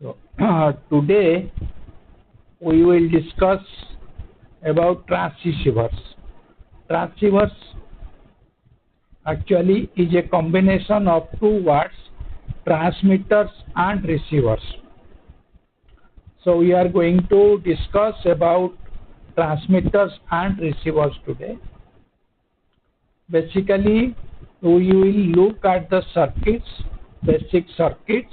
So today we will discuss about transceivers. Transceivers actually is a combination of two words, transmitters and receivers. So we are going to discuss about transmitters and receivers today. Basically, we will look at the circuits, basic circuits.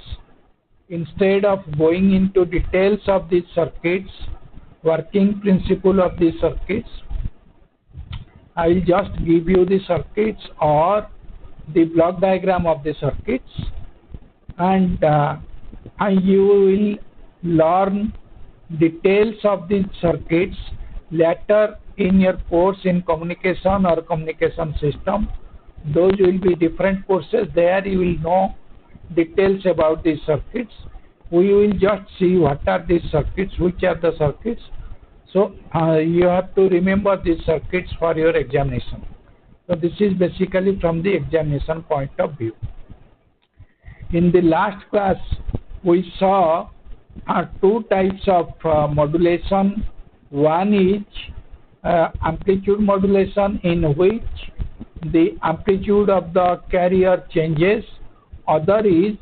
Instead of going into details of these circuits, working principle of these circuits, I will just give you the circuits or the block diagram of the circuits, and you will learn details of these circuits later in your course in communication or communication system. Those will be different courses. There you will know details about these circuits. We will just see what are these circuits, which are the circuits. So you have to remember these circuits for your examination. So this is basically from the examination point of view. In the last class we saw two types of modulation. One is amplitude modulation, in which the amplitude of the carrier changes. Other is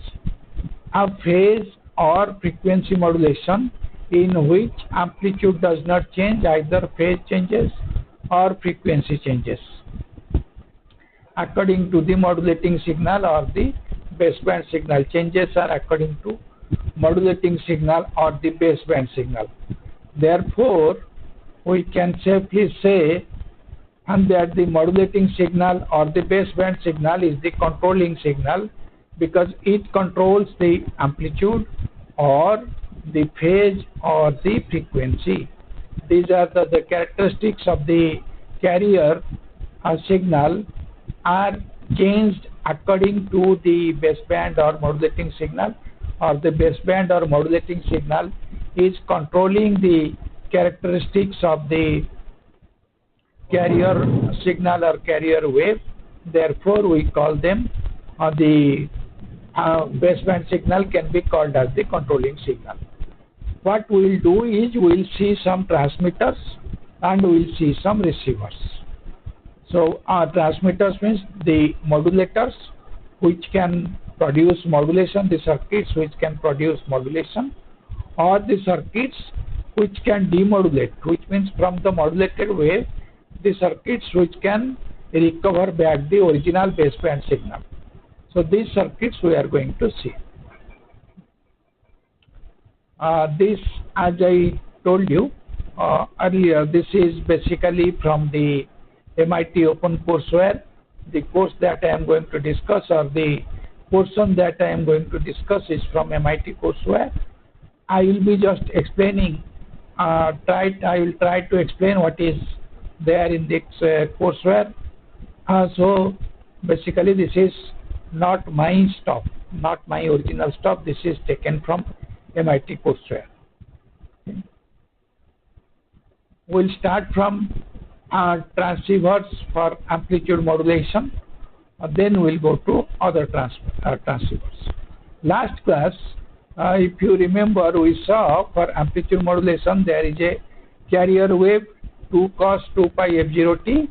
a phase or frequency modulation, in which amplitude does not change, either phase changes or frequency changes according to the modulating signal or the baseband signal. Changes are according to modulating signal or the baseband signal. Therefore, we can safely say that the modulating signal or the baseband signal is the controlling signal, because it controls the amplitude or the phase or the frequency. These are the characteristics of the carrier signal are changed according to the baseband or modulating signal, or the baseband or modulating signal is controlling the characteristics of the carrier signal or carrier wave. Therefore, we call them the baseband signal can be called as the controlling signal. What we will do is we will see some transmitters and we will see some receivers. So transmitters means the modulators which can produce modulation, the circuits which can produce modulation, or the circuits which can demodulate, which means from the modulated wave the circuits which can recover back the original baseband signal. So these circuits we are going to see. This, as I told you earlier, this is basically from the MIT Open Courseware. The course that I am going to discuss, or the portion that I am going to discuss, is from MIT Courseware. I will be just explaining, I will try to explain what is there in this courseware. So basically this is not my stuff, not my original stuff. This is taken from MIT Courseware. Okay. We'll start from transceivers for amplitude modulation. Then we'll go to other transceivers. Last class, if you remember, we saw for amplitude modulation there is a carrier wave 2 cos 2 pi f0t,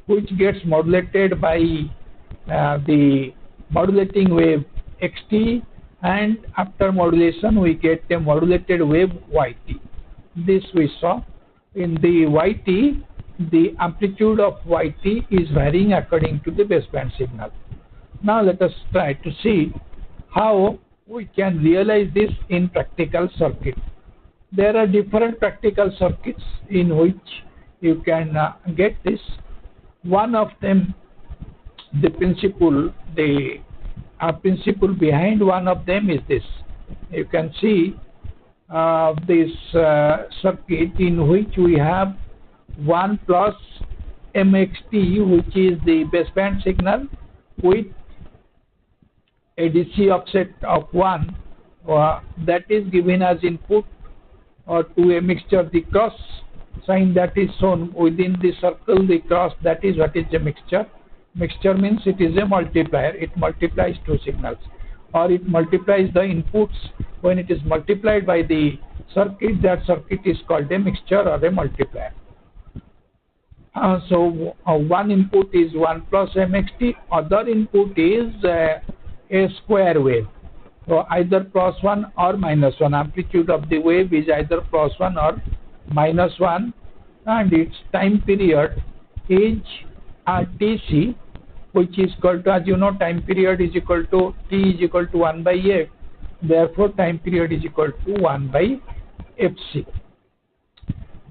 which gets modulated by the modulating wave xt, and after modulation we get a modulated wave yt. This we saw. In the yt, the amplitude of yt is varying according to the baseband signal. Now let us try to see how we can realize this in practical circuit. There are different practical circuits in which you can get this. One of them, the principle behind one of them is this. You can see this circuit in which we have 1 plus mxt, which is the baseband signal, with a DC offset of 1 that is given as input to a mixture. The cross sign that is shown within the circle, the cross, that is what is a mixture. Mixture means it is a multiplier. It multiplies two signals. or it multiplies the inputs. When it is multiplied by the circuit, that circuit is called a mixture or a multiplier. So one input is 1 plus mxt, other input is a square wave. So either plus 1 or minus 1. Amplitude of the wave is either plus 1 or minus 1, and its time period is Tc, which is equal to, as you know, time period is equal to T is equal to 1 by F. Therefore, time period is equal to 1 by Fc.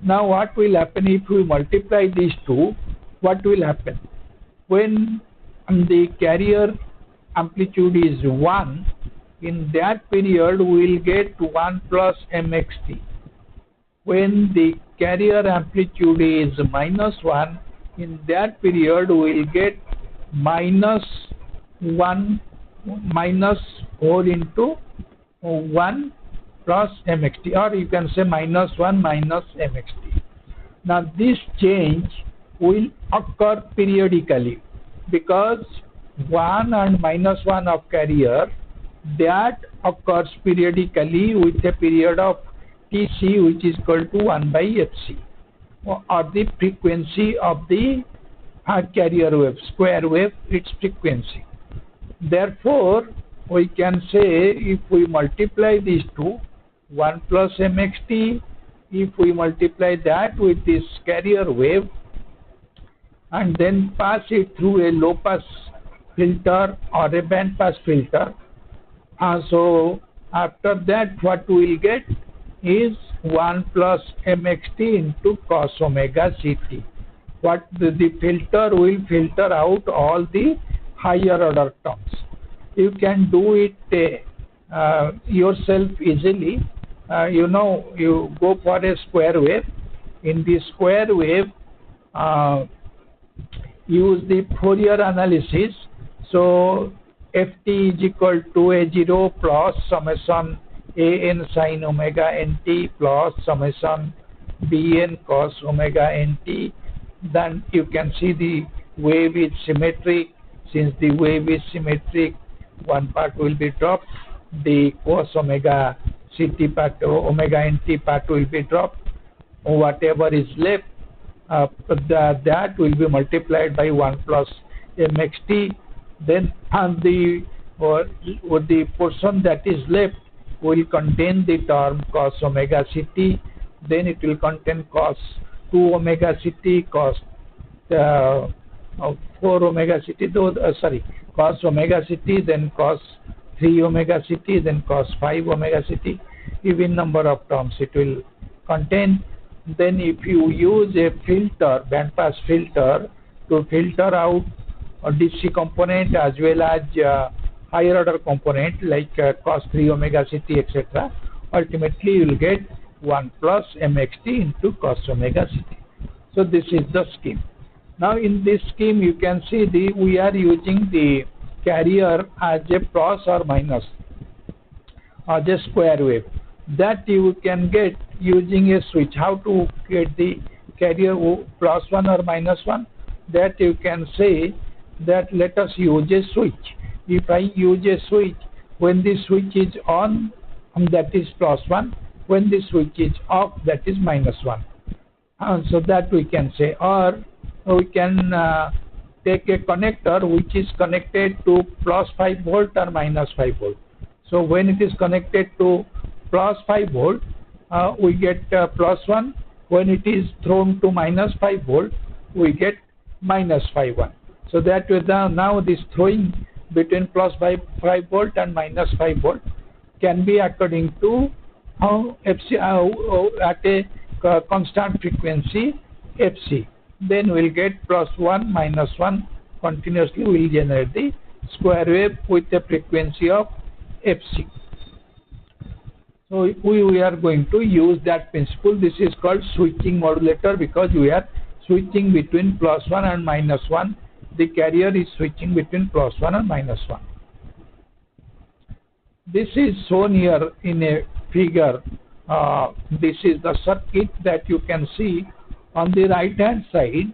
Now, what will happen if we multiply these two? What will happen? When the carrier amplitude is 1, in that period we will get 1 plus mxt. When the carrier amplitude is minus 1, in that period we will get minus 1 minus 4 into 1 plus mxt, or you can say minus 1 minus mxt. Now this change will occur periodically, because 1 and minus 1 of carrier, that occurs periodically with a period of Tc, which is equal to 1 by Fc, or the frequency of the carrier wave, square wave, its frequency. Therefore, we can say if we multiply these two, 1 plus mxt, if we multiply that with this carrier wave and then pass it through a low pass filter or a band pass filter, so after that what we will get is 1 plus mxt into cos omega ct. What the filter will filter out all the higher order terms. You can do it yourself easily. You go for a square wave. In the square wave, use the Fourier analysis. So ft is equal to a0 plus summation an sin omega nt plus summation bn cos omega nt. Then you can see the wave is symmetric. Since the wave is symmetric, one part will be dropped. The cos omega ct part, omega nt part will be dropped. Whatever is left, that will be multiplied by 1 plus mxt. Then the portion that is left will contain the term cos omega ct. Then it will contain cos 2 omega ct, cos 4 omega ct, cos omega ct, then cos 3 omega ct, then cos 5 omega ct. Even number of terms it will contain. Then if you use a filter, bandpass filter, to filter out a DC component as well as higher order component like cos 3 omega ct, etc., ultimately you will get 1 plus mxt into cos omega ct. So this is the scheme. Now in this scheme you can see we are using the carrier as a plus or minus, as a square wave, that you can get using a switch. How to get the carrier plus 1 or minus 1? That you can say that let us use a switch. If I use a switch, when the switch is on, that is plus 1. When the switch is off, that is minus 1. So that we can say. Or we can take a connector which is connected to plus 5 volt or minus 5 volt. So when it is connected to plus 5 volt, we get plus 1. When it is thrown to minus 5 volt, we get minus 5 1. So that way now this throwing between plus 5 volt and minus 5 volt can be according to Fc at a constant frequency Fc. Then we'll get plus 1 minus 1 continuously will generate the square wave with a frequency of Fc. So we are going to use that principle. This is called switching modulator, because we are switching between plus 1 and minus 1. The carrier is switching between plus 1 and minus 1. This is shown here in a figure. This is the circuit that you can see. On the right hand side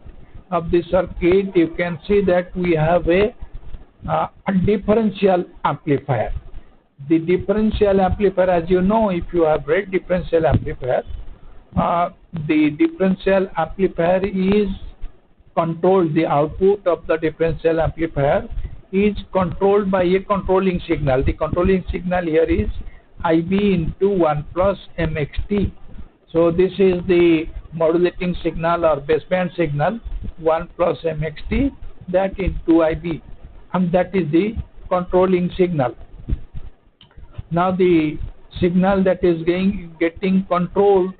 of the circuit, you can see that we have a differential amplifier. The differential amplifier, as you know, if you have read differential amplifier, the differential amplifier is controlled, the output of the differential amplifier is controlled by a controlling signal. The controlling signal here is IB into 1 plus MXT. So this is the modulating signal or baseband signal, 1 plus MXT, that into IB, and that is the controlling signal. Now the signal that is getting controlled,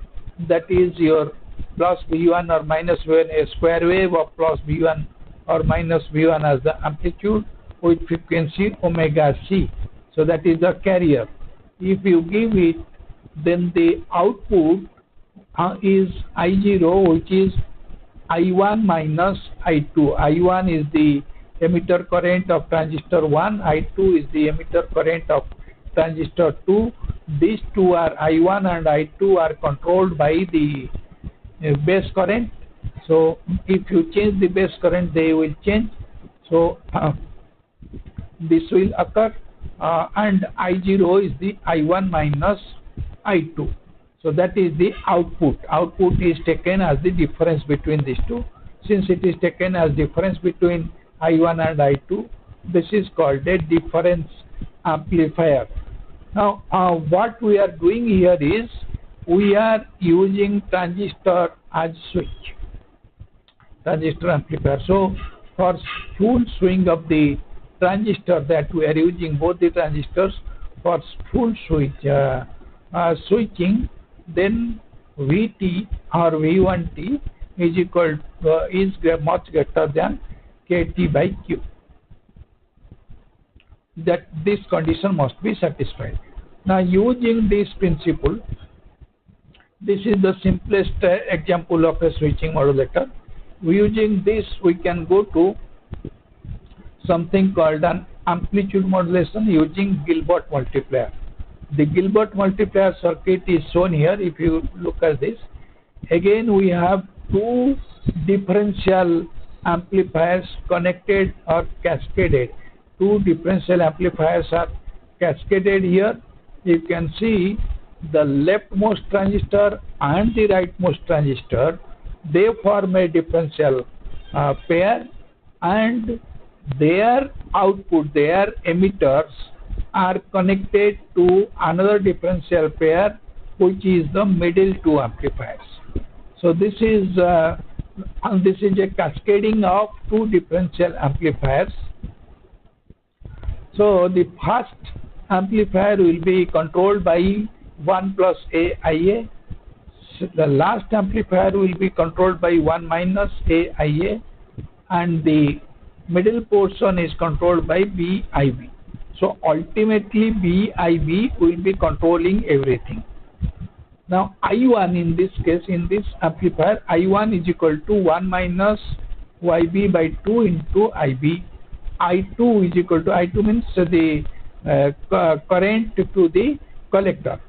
that is your plus V1 or minus V1, a square wave of plus V1 or minus V1 as the amplitude with frequency omega C. So that is the carrier. If you give it, then the output is I0, which is I1 minus I2. I1 is the emitter current of transistor 1, I2 is the emitter current of transistor 2. These two are I1 and I2 are controlled by the base current. So if you change the base current, they will change. So this will occur, and I0 is the I1 minus I2. So that is the output. Output is taken as the difference between these two. Since it is taken as difference between I1 and I2, this is called a difference amplifier. Now what we are doing here is we are using transistor as switch, transistor amplifier. So for full swing of the transistor, that we are using both the transistors for full switch switching, then Vt or V1t is equal to, is much greater than Kt by Q. That this condition must be satisfied. Now using this principle, this is the simplest example of a switching modulator. Using this, we can go to something called an amplitude modulation using Gilbert multiplier. The Gilbert multiplier circuit is shown here. If you look at this, again we have two differential amplifiers connected or cascaded. Two differential amplifiers are cascaded here. You can see the leftmost transistor and the rightmost transistor, they form a differential pair, and their output, their emitters are connected to another differential pair, which is the middle two amplifiers. So this is a cascading of two differential amplifiers. So the first amplifier will be controlled by 1 plus AIA. So the last amplifier will be controlled by 1 minus AIA, and the middle portion is controlled by BIB. So ultimately BIB will be controlling everything. Now I1 in this case, in this amplifier, I1 is equal to 1 minus YB by 2 into IB. I2 is equal to, I2 means the current to the collector.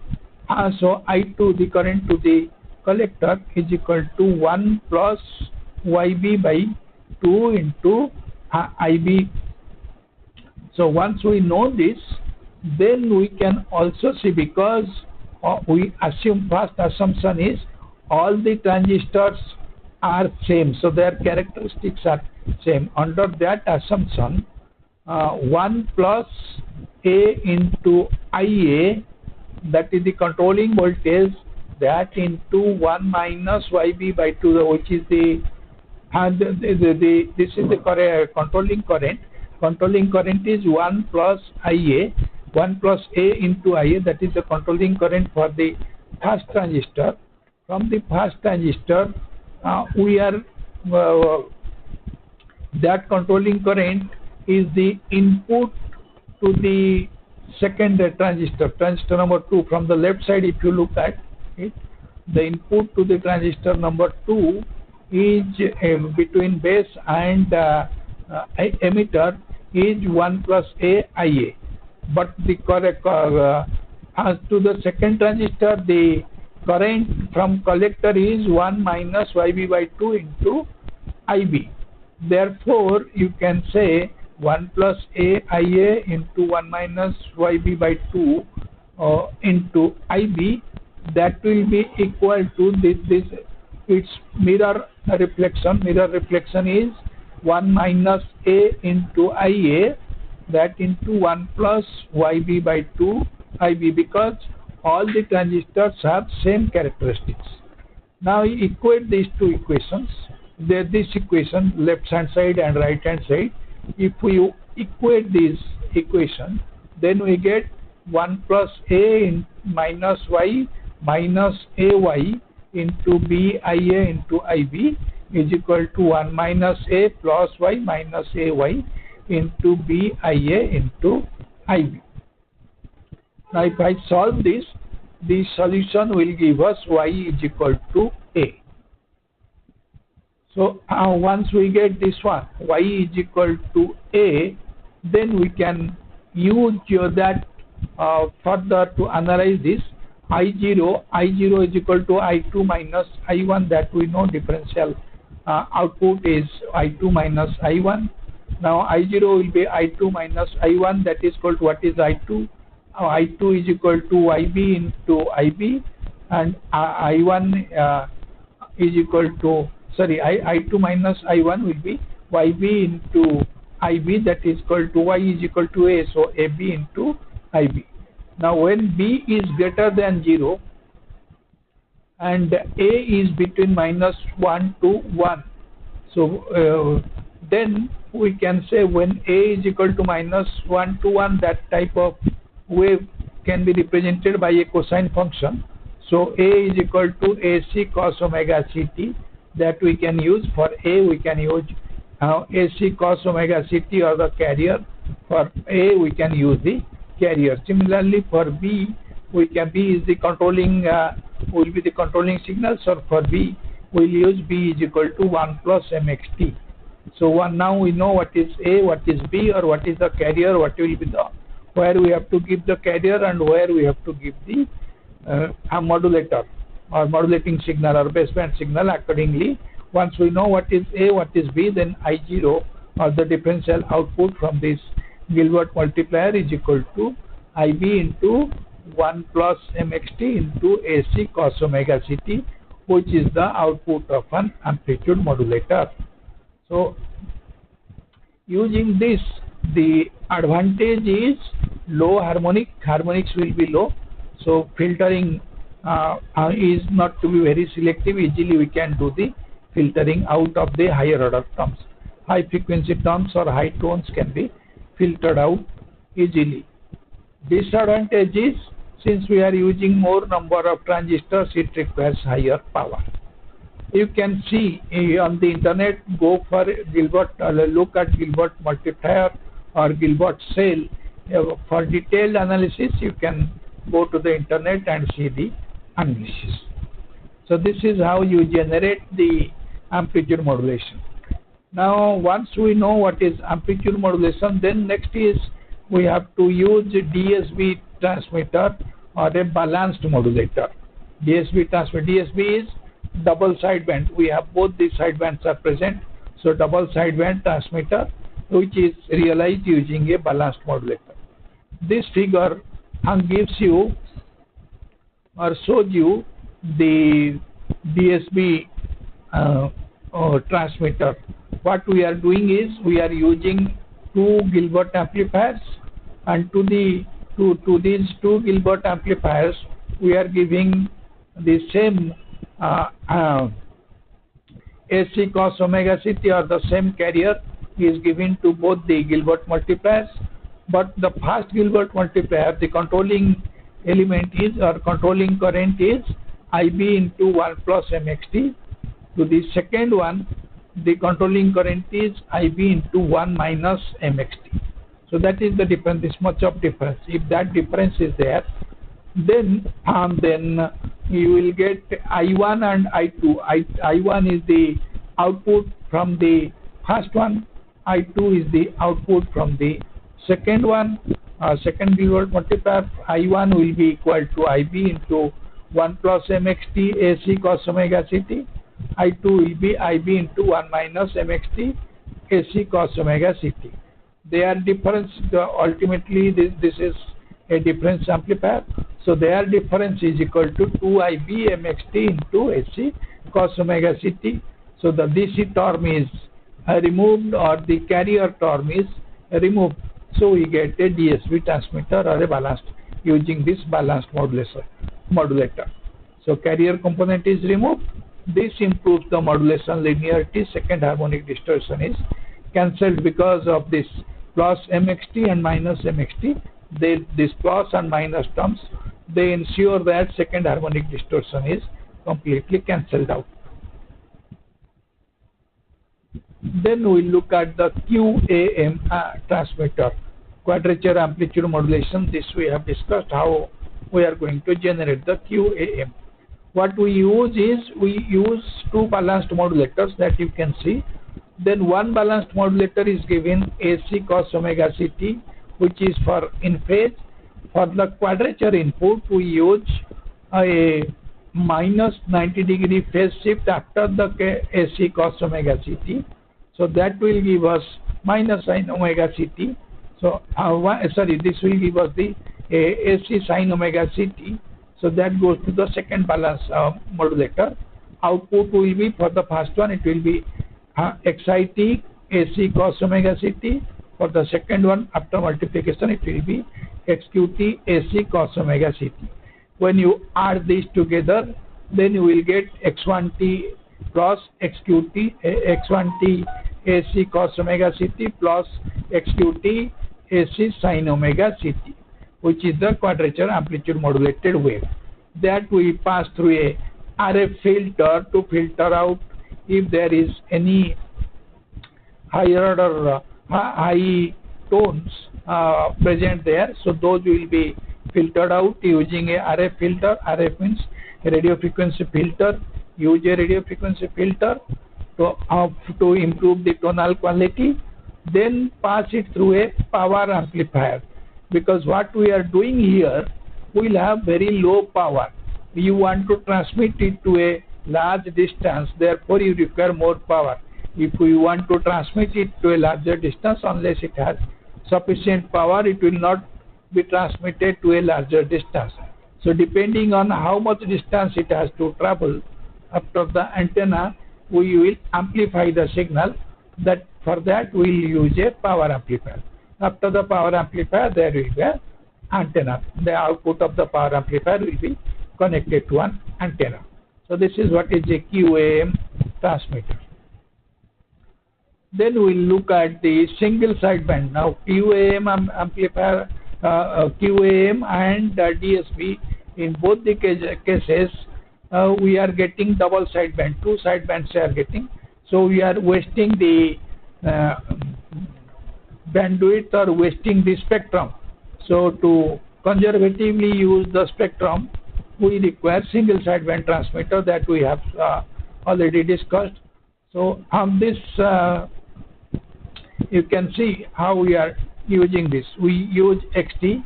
So I2, the current to the collector, is equal to 1 plus YB by 2 into IB. So once we know this, then we can also see, because we assume, first assumption is all the transistors are same, so their characteristics are same. Under that assumption, 1 plus A into IA, that is the controlling voltage, that into 1 minus YB by 2, which is the this is the controlling current. Controlling current is 1 plus IA, 1 plus A into IA, that is the controlling current for the first transistor. From the first transistor, we are that controlling current is the input to the second transistor, transistor number 2. From the left side, if you look at it, the input to the transistor number 2 is between base and emitter is 1 plus AIA. But the as to the second transistor, the current from collector is 1 minus YB by 2 into IB. Therefore, you can say 1 plus AIA into 1 minus YB by 2 into IB, that will be equal to this its mirror reflection. Mirror reflection is 1 minus A into IA, that into 1 plus YB by 2 IB, because all the transistors have same characteristics. Now equate these two equations. This equation, left hand side and right hand side, if we equate this equation, then we get 1 plus A in minus Y minus AY into BIA into IB is equal to 1 minus A plus Y minus AY into BIA into IB. Now if I solve this, the solution will give us Y is equal to A. So once we get this one, Y is equal to A, then we can use that further to analyze this. I0 is equal to I2 minus I1, that we know differential output is I2 minus I1. Now I0 will be I2 minus I1, that is equal to what is I2? I2 is equal to YB into IB, and I1 is equal to, sorry, I2 minus I1 will be YB into IB, that is equal to Y is equal to A, so AB into IB. Now when B is greater than 0 and A is between minus 1 to 1, so then we can say when A is equal to minus 1 to 1, that type of wave can be represented by a cosine function. So A is equal to AC cos omega CT, that we can use. For A we can use AC cos omega CT or the carrier. For A we can use the carrier. Similarly for B, B is the controlling, will be the controlling signal. So for B we'll use B is equal to 1 plus MXT. So now we know what is A, what is B, or what is the carrier, what will be the, where we have to give the carrier and where we have to give the modulator or modulating signal or baseband signal accordingly. Once we know what is A, what is B, then I0 or the differential output from this Gilbert multiplier is equal to IB into 1 plus MXT into AC cos omega CT, which is the output of an amplitude modulator. So using this, the advantage is low harmonics will be low, so filtering is not to be very selective. Easily we can do the filtering out of the higher order terms. High frequency terms or high tones can be filtered out easily. Disadvantage is, since we are using more number of transistors, it requires higher power. You can see on the internet, go for Gilbert, look at Gilbert multiplier or Gilbert cell. For detailed analysis, you can go to the internet and see the analysis. So this is how you generate the amplitude modulation. Now once we know what is amplitude modulation, then next is we have to use DSB transmitter or a balanced modulator. DSB transmitter. DSB is double sideband. We have both the sidebands are present. So double sideband transmitter, which is realized using a balanced modulator. This figure gives you or shows you the DSB transmitter. What we are doing is we are using two Gilbert amplifiers, and to these two Gilbert amplifiers we are giving the same AC cos omega CT or the same carrier is given to both the Gilbert multipliers. But the first Gilbert multiplier, the controlling element is, or controlling current is IB into 1 plus MXT. To the second one, the controlling current is IB into 1 minus MXT. So that is the difference, this much of difference. If that difference is there, then you will get I1 and I2. I1 is the output from the first one, I2 is the output from the second one. Second Gilbert multiplier, I1 will be equal to IB into 1 plus MXT AC cos omega CT. I2 will be IB into 1 minus MXT AC cos omega CT. Their difference, ultimately this is a difference amplifier. So their difference is equal to 2IB MXT into AC cos omega CT. So the DC term is removed, or the carrier term is removed. So we get a DSB transmitter or a balanced, using this balanced modulator. So carrier component is removed. This improves the modulation linearity. Second harmonic distortion is cancelled because of this plus MXT and minus MXT. This plus and minus terms, they ensure that second harmonic distortion is completely cancelled out. Then we look at the QAM transmitter, quadrature amplitude modulation. This we have discussed how we are going to generate the QAM. What we use is, we use two balanced modulators that you can see. Then one balanced modulator is given AC cos omega CT, which is for in phase. For the quadrature input, we use a minus 90-degree phase shift after the AC cos omega CT. So that will give us minus sin omega CT. So this will give us the AC sin omega CT. So that goes to the second balance modulator. Output will be, for the first one, it will be XIT AC cos omega CT. For the second one, after multiplication, it will be XQT AC cos omega CT. When you add these together, then you will get X1T plus XQT, X1T AC cos omega CT plus XQT AC sin omega CT, which is the quadrature amplitude modulated wave. That we pass through a RF filter to filter out if there is any higher order high tones present there. So those will be filtered out using a RF filter. RF means a radio frequency filter. Use a radio frequency filter to improve the tonal quality. Then pass it through a power amplifier, because what we are doing here will have very low power. You want to transmit it to a large distance, therefore you require more power. If you want to transmit it to a larger distance, unless it has sufficient power, it will not be transmitted to a larger distance. So depending on how much distance it has to travel after the antenna, we will amplify the signal. That for that we will use a power amplifier. After the power amplifier, there will be an antenna. The output of the power amplifier will be connected to an antenna. So this is what is a QAM transmitter. Then we will look at the single sideband. Now QAM amplifier, QAM and DSB, in both the cases, we are getting double sideband. Two sidebands we are getting. So we are wasting the bandwidth or wasting the spectrum. So to conservatively use the spectrum, we require single sideband transmitter that we have already discussed. So on this, you can see how we are using this. We use XT,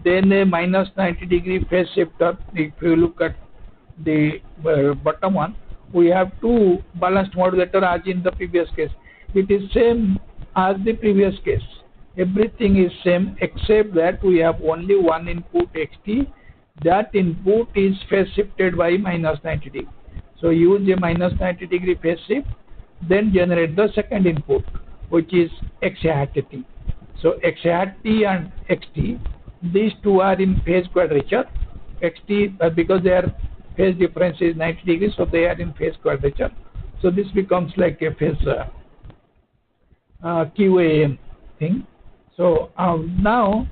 then a minus 90-degree phase shifter. If you look at the bottom one, we have two balanced modulator as in the previous case. It is same as the previous case. Everything is same except that we have only one input XT. That input is phase shifted by minus 90 degree. So use a minus 90 degree phase shift, then generate the second input, which is X hat T. So X hat T and XT, these two are in phase quadrature. XT, because their phase difference is 90 degrees, so they are in phase quadrature. So this becomes like a phase QAM thing. So now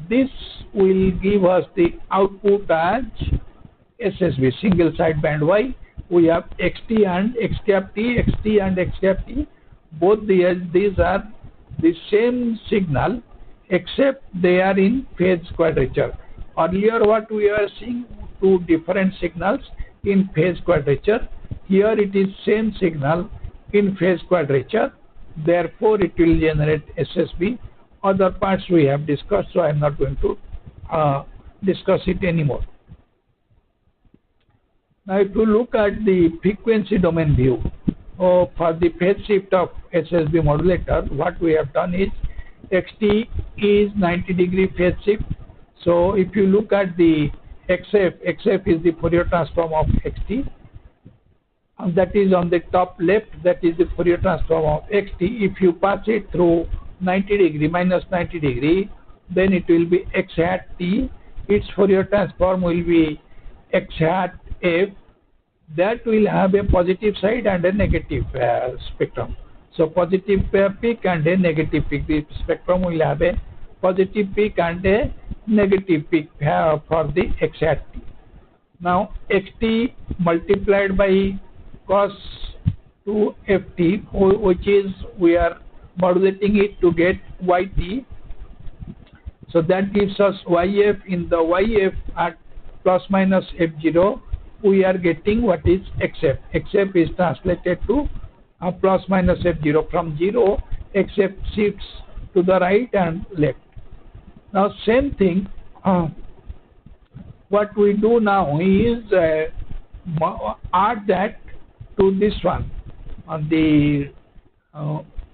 this will give us the output as SSB, single sideband. Why? We have XT and XT, XT and XT. Both these are the same signal except they are in phase quadrature. Earlier what we are seeing, two different signals in phase quadrature. Here it is same signal in phase quadrature. Therefore it will generate SSB. Other parts we have discussed, so I am not going to discuss it anymore. Now if you look at the frequency domain view for the phase shift of SSB modulator, what we have done is xt is 90-degree phase shift. So if you look at the xf is the Fourier transform of xt. That is on the top left, that is the Fourier transform of xt. If you pass it through 90-degree, minus 90-degree, then it will be x hat t. Its Fourier transform will be x hat f. That will have a positive side and a negative spectrum. So positive peak and a negative peak. The spectrum will have a positive peak and a negative peak for the x hat t. Now xt multiplied by cos 2 ft, which is we are modulating it to get yt. So that gives us yf. In the yf at plus minus f0, we are getting what is xf. xf is translated to plus minus f0. From 0, xf shifts to the right and left. Now same thing, what we do now is add that to this one. On the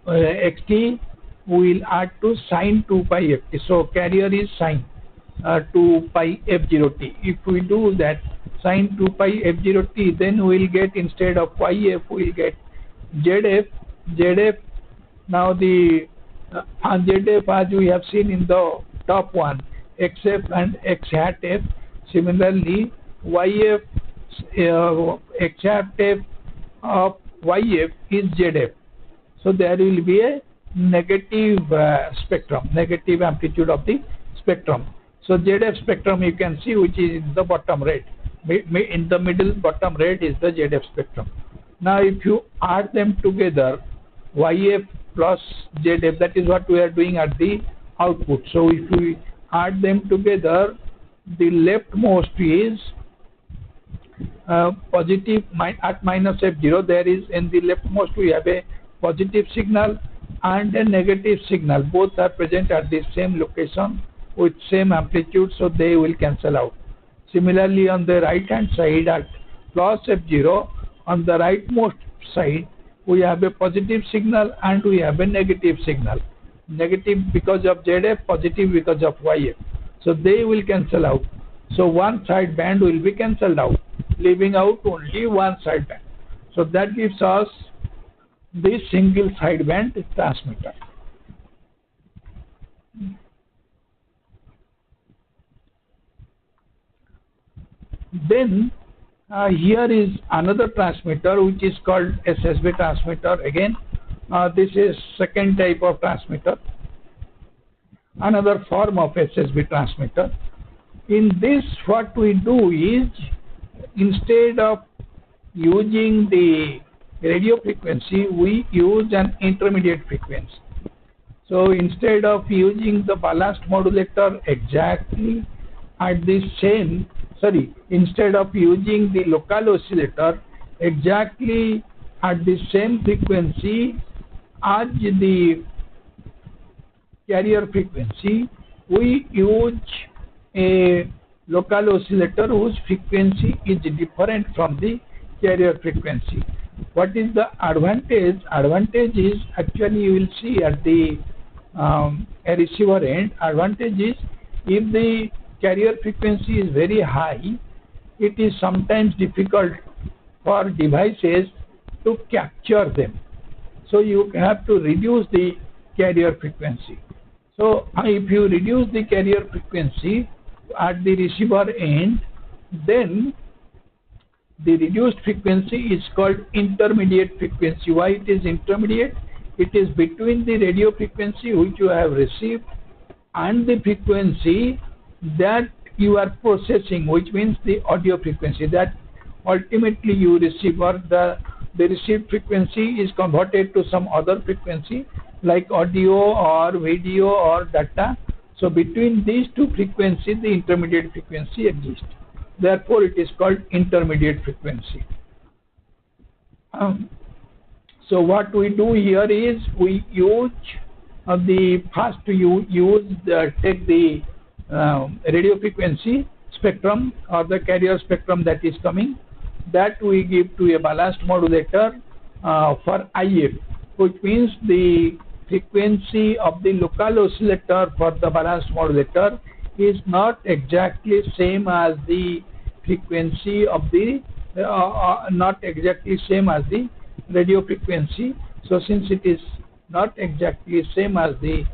xt, we will add to sine 2 pi ft. So carrier is sine 2 pi f0t. If we do that sine 2 pi f0t, then we will get, instead of yf, we will get zf. Now the zf, as we have seen in the top one, xf and x hat f. Similarly, yf, x hat f of yf is zf. So there will be a negative spectrum, negative amplitude of the spectrum. So ZF spectrum you can see, which is in the bottom red. In the middle bottom red is the ZF spectrum. Now if you add them together, YF plus ZF, that is what we are doing at the output. So if we add them together, the leftmost is positive at minus f0. There is, in the leftmost we have a positive signal and a negative signal. Both are present at the same location with same amplitude, so they will cancel out. Similarly, on the right hand side at plus f0, on the rightmost side we have a positive signal and we have a negative signal. Negative because of ZF, positive because of YF. So they will cancel out. So one side band will be cancelled out, leaving out only one side band. So that gives us this single sideband transmitter. Then here is another transmitter which is called SSB transmitter. Again, this is second type of transmitter, another form of SSB transmitter. In this, what we do is, instead of using the radio frequency, we use an intermediate frequency. So instead of using the ballast modulator exactly at the same, instead of using the local oscillator exactly at the same frequency as the carrier frequency, we use a local oscillator whose frequency is different from the carrier frequency. What is the advantage? Advantage is, actually you will see at the a receiver end, advantage is, if the carrier frequency is very high, it is sometimes difficult for devices to capture them. So you have to reduce the carrier frequency. So if you reduce the carrier frequency at the receiver end, then the reduced frequency is called intermediate frequency. Why it is intermediate? It is between the radio frequency which you have received and the frequency that you are processing, which means the audio frequency that ultimately you receive, or the received frequency is converted to some other frequency like audio or video or data. So between these two frequencies, the intermediate frequency exists. Therefore, it is called intermediate frequency. So what we do here is, we use take the radio frequency spectrum or the carrier spectrum that is coming, that we give to a ballast modulator for IF, which means the frequency of the local oscillator for the balanced modulator is not exactly same as the frequency of the not exactly same as the radio frequency. So since it is not exactly same as the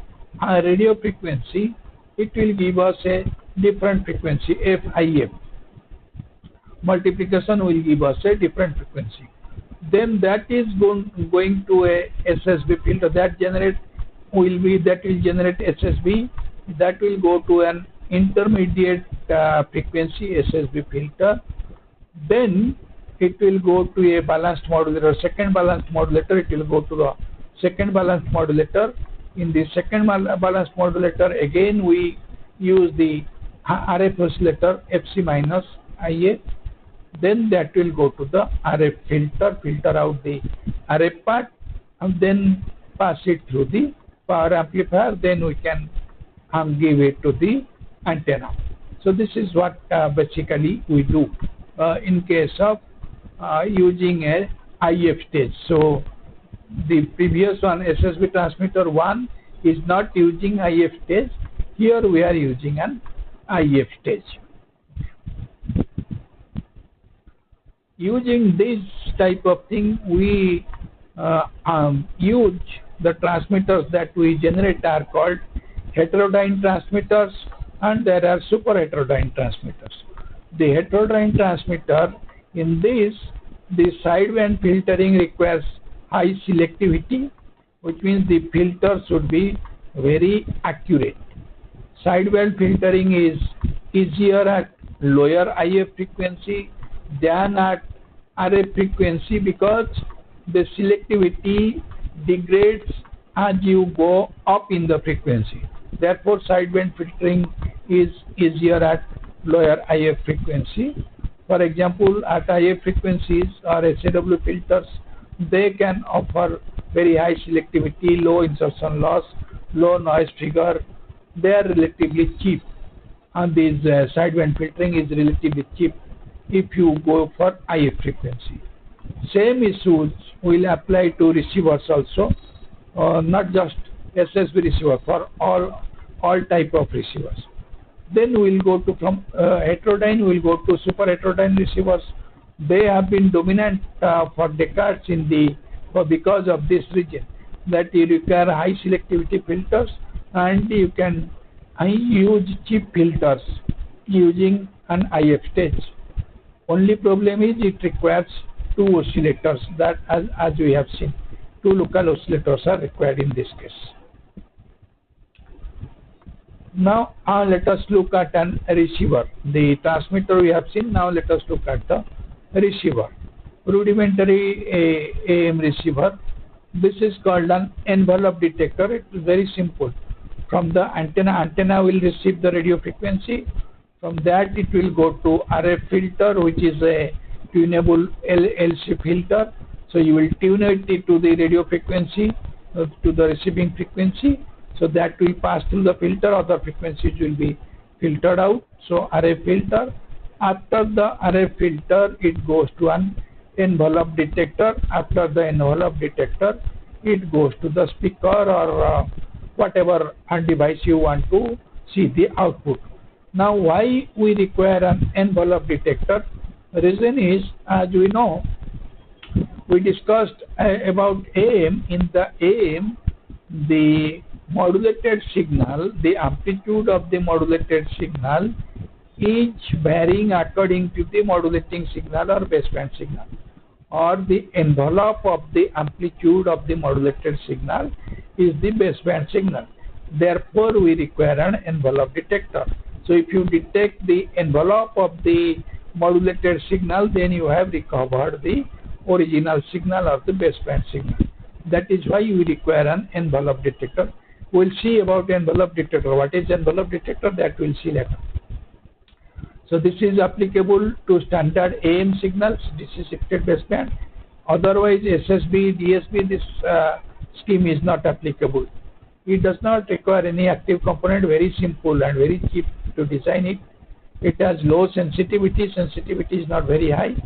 radio frequency, it will give us a different frequency, FIF. Multiplication will give us a different frequency. Then that is going to a SSB filter that will generate SSB, that will go to an intermediate frequency SSB filter. Then it will go to a balanced modulator, second balanced modulator. It will go to the second balanced modulator. In the second balanced modulator, again we use the RF oscillator FC minus IA. Then that will go to the RF filter out the RF part, and then pass it through the power amplifier. Then we can give it to the antenna. So this is what basically we do in case of using a IF stage. So the previous one, SSB transmitter 1, is not using IF stage. Here we are using an IF stage. Using this type of thing, we use the transmitters that we generate are called heterodyne transmitters, and there are super heterodyne transmitters. The heterodyne transmitter, in this, the sideband filtering requires high selectivity, which means the filter should be very accurate. Sideband filtering is easier at lower IF frequency than at RF frequency because the selectivity degrades as you go up in the frequency. Therefore, sideband filtering is easier at lower IF frequency. For example, at IF frequencies or SAW filters, they can offer very high selectivity, low insertion loss, low noise figure. They are relatively cheap, and this sideband filtering is relatively cheap if you go for IF frequency. Same issues will apply to receivers also, not just SSB receiver, for all type of receivers. Then we will go to from heterodyne, we will go to super heterodyne receivers. They have been dominant for decades because of this reason, that you require high selectivity filters and you can use cheap filters using an IF stage. Only problem is it requires two oscillators, that as we have seen, two local oscillators are required in this case. Now let us look at an receiver. The transmitter we have seen. Now let us look at the receiver. Rudimentary AM receiver. This is called an envelope detector. It is very simple. From the antenna will receive the radio frequency. From that it will go to RF filter, which is a tunable LC filter. So you will tune it to the radio frequency, to the receiving frequency. So that will pass through the filter, other frequencies will be filtered out. So RF filter. After the RF filter, it goes to an envelope detector. After the envelope detector, it goes to the speaker or whatever device you want to see the output. Now, why we require an envelope detector? The reason is, as we know, we discussed about AM. In the AM, the modulated signal, the amplitude of the modulated signal is varying according to the modulating signal or baseband signal, or the envelope of the amplitude of the modulated signal is the baseband signal. Therefore, we require an envelope detector. So if you detect the envelope of the modulated signal, then you have recovered the original signal or the baseband signal. That is why we require an envelope detector. We'll see about envelope detector. What is envelope detector? That we'll see later. So this is applicable to standard AM signals. This is shifted baseband. Otherwise, SSB, DSB, this scheme is not applicable. It does not require any active component. Very simple and very cheap to design it. It has low sensitivity. Sensitivity is not very high.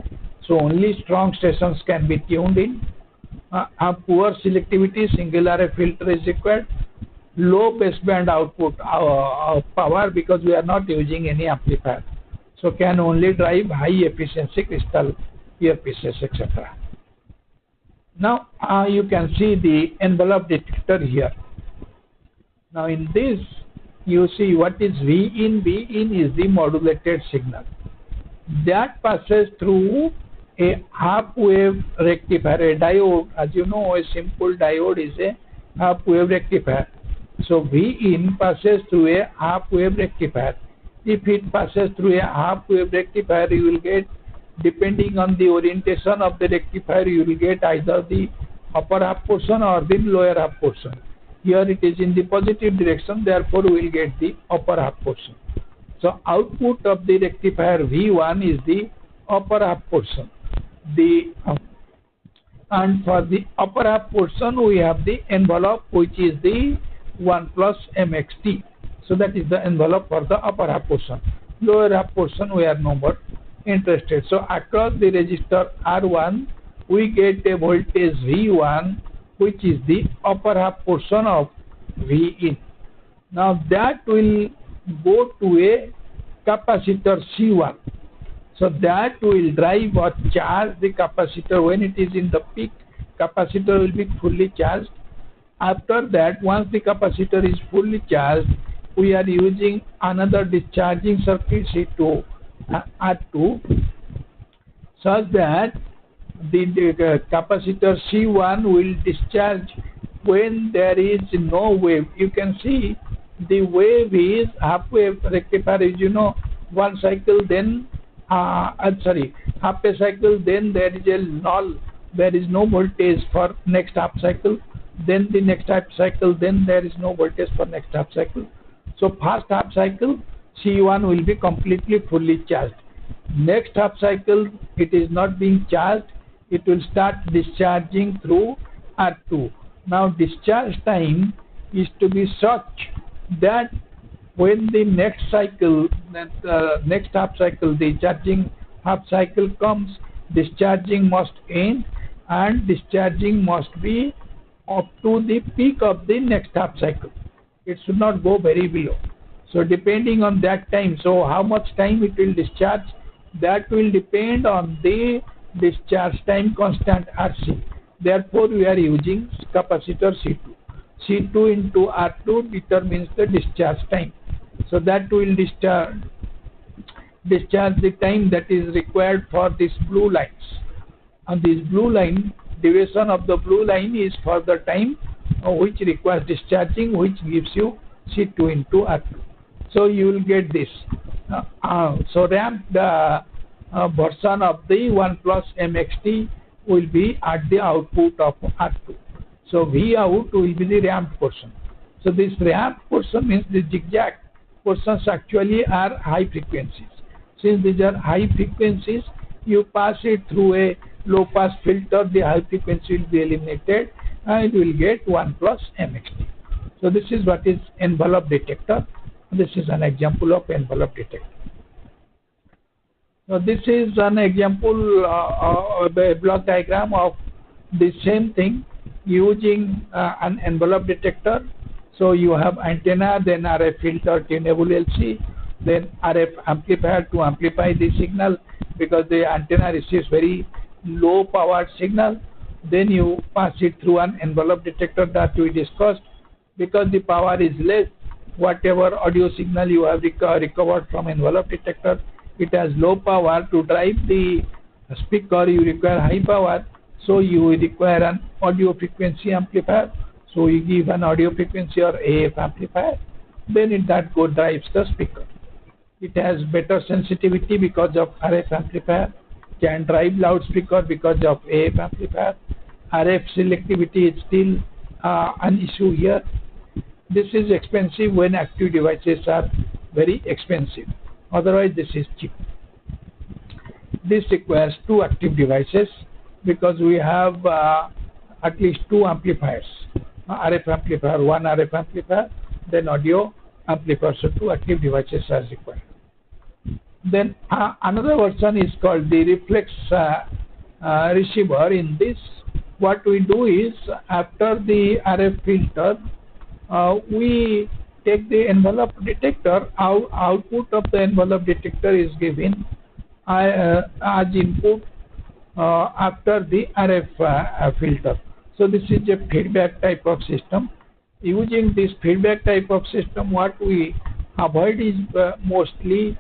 So only strong stations can be tuned in. poor selectivity, single RF filter is required. Low baseband output power because we are not using any amplifier. So can only drive high efficiency crystal earpieces, etc. Now you can see the envelope detector here. Now in this you see what is V in. V in is the modulated signal that passes through a half wave rectifier, a diode. As you know, a simple diode is a half wave rectifier. So V in passes through a half wave rectifier. If it passes through a half wave rectifier, you will get, depending on the orientation of the rectifier, you will get either the upper half portion or the lower half portion. Here it is in the positive direction, therefore we will get the upper half portion. So output of the rectifier V1 is the upper half portion. And for the upper half portion we have the envelope, which is the 1 plus mxt. So that is the envelope for the upper half portion. Lower half portion we are no more interested. So across the resistor R1 we get a voltage V1, which is the upper half portion of V in. Now that will go to a capacitor C1. So that will drive or charge the capacitor. When it is in the peak, capacitor will be fully charged. After that, once the capacitor is fully charged, we are using another discharging circuit C2 R2, such that the capacitor C1 will discharge when there is no wave. You can see the wave is half wave rectifier is, you know, one cycle, then half a cycle, then there is a null, there is no voltage for next half cycle, then the next half cycle, then there is no voltage for next half cycle. So first half cycle C1 will be completely fully charged. Next half cycle it is not being charged, it will start discharging through R2. Now discharge time is to be such that when the next cycle, next half cycle, the charging half cycle comes, discharging must end and discharging must be up to the peak of the next half cycle. It should not go very below. So depending on that time, so how much time it will discharge, that will depend on the discharge time constant RC. Therefore we are using capacitor C2. C2 into R2 determines the discharge time. So that will discharge the time that is required for these blue lines. And this blue line, deviation of the blue line is for the time which requires discharging, which gives you C2 into R2. So you will get this. So ramped version of the 1 plus mxt will be at the output of R2. So V out will be the ramped portion. So this ramped portion means the zigzag portions actually are high frequencies. Since these are high frequencies, you pass it through a low pass filter, the high frequency will be eliminated and it will get 1 plus mxt. So this is what is envelope detector. This is an example of envelope detector. So this is an example of a block diagram of the same thing using an envelope detector. So you have antenna, then RF filter, tunable LC, then RF amplifier to amplify the signal because the antenna receives very low powered signal. Then you pass it through an envelope detector that we discussed. Because the power is less, whatever audio signal you have recovered from envelope detector, it has low power. To drive the speaker you require high power, so you require an audio frequency amplifier. So you give an audio frequency or AF amplifier, then that drives the speaker. It has better sensitivity because of RF amplifier, can drive loudspeaker because of AF amplifier. RF selectivity is still an issue here. This is expensive when active devices are very expensive. Otherwise this is cheap. This requires 2 active devices because we have at least 2 amplifiers. RF amplifier, 1 RF amplifier, then audio amplifier. So 2 active devices are required. Then another version is called the reflex receiver. In this what we do is, after the RF filter, we take the envelope detector. Our output of the envelope detector is given as input after the RF filter. So this is a feedback type of system. Using this feedback type of system, what we avoid is mostly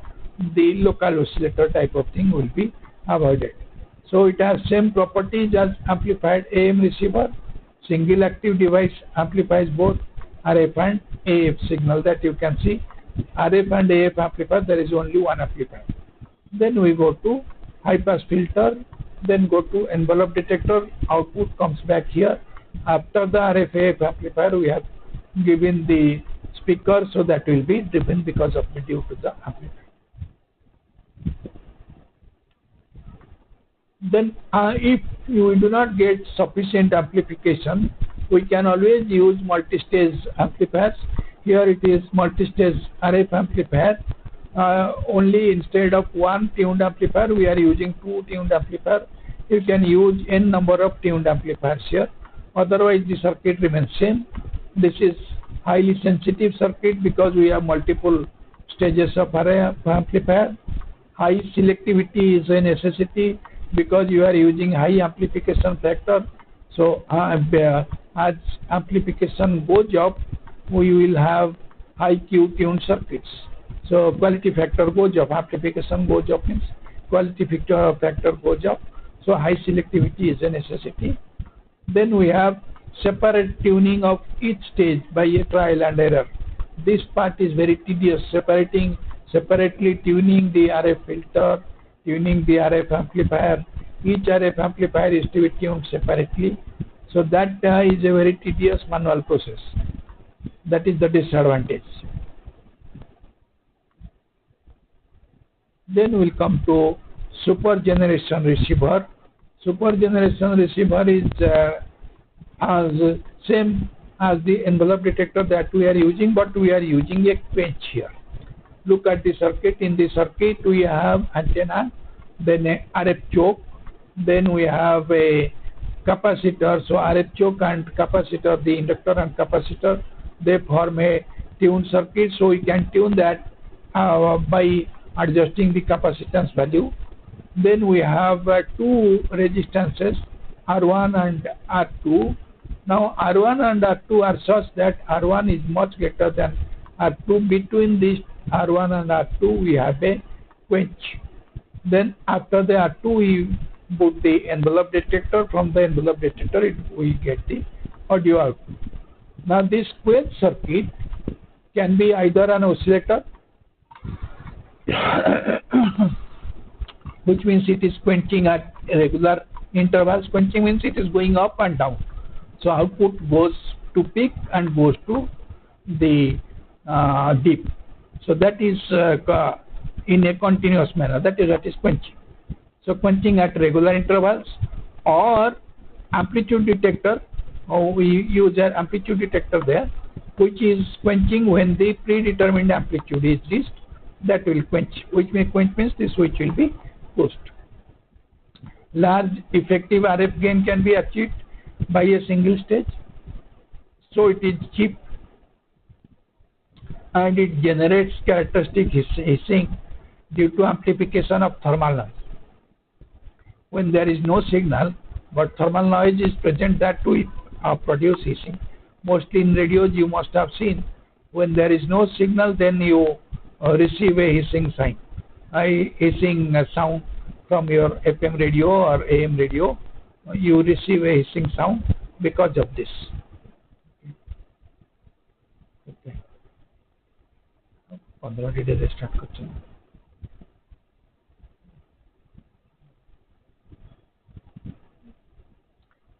the local oscillator type of thing will be avoided. So it has same properties as amplified AM receiver. Single active device amplifies both RF and AF signal. That you can see, RF and AF amplifier, there is only one amplifier. Then we go to high pass filter, then go to envelope detector, output comes back here. After the RF AF amplifier, we have given the speaker, so that will be driven because of the due to the amplifier. Then if you do not get sufficient amplification, we can always use multi-stage amplifiers. Here it is multi-stage RF amplifier. Only instead of one tuned amplifier, we are using two tuned amplifier. You can use n number of tuned amplifiers here. Otherwise, the circuit remains same. This is highly sensitive circuit because we have multiple stages of RF amplifier. High selectivity is a necessity because you are using high amplification factor. So as amplification goes up, we will have high Q tuned circuits. So quality factor goes up, amplification goes up means quality factor goes up. So high selectivity is a necessity. Then we have separate tuning of each stage by a trial and error. This part is very tedious, separately tuning the RF filter, tuning the RF amplifier. Each RF amplifier is to be tuned separately. So that is a very tedious manual process. That is the disadvantage. Then we'll come to super generation receiver. Super generation receiver is as same as the envelope detector that we are using, but we are using a quench here. Look at the circuit. In the circuit, we have antenna, then a RF choke, then we have a capacitor. So RF choke and capacitor, the inductor and capacitor, they form a tuned circuit. So we can tune that by adjusting the capacitance value. Then we have two resistances, R1 and R2. Now R1 and R2 are such that R1 is much greater than R2. Between these R1 and R2 we have a quench. Then after the R2 we put the envelope detector. From the envelope detector we get the audio output. Now this quench circuit can be either an oscillator, which means it is quenching at regular intervals. Quenching means it is going up and down. So output goes to peak and goes to the dip. So that is in a continuous manner. That is quenching. So quenching at regular intervals, or amplitude detector. We use an amplitude detector there, which is quenching when the predetermined amplitude is reached. That will quench. Which may quench means the switch will be pushed. Large effective RF gain can be achieved by a single stage. So it is cheap and it generates characteristic hissing due to amplification of thermal noise. When there is no signal but thermal noise is present, that too produce hissing. Mostly in radios you must have seen, when there is no signal then you receive a hissing sign, hissing sound from your FM radio or AM radio. You receive a hissing sound because of this. Okay.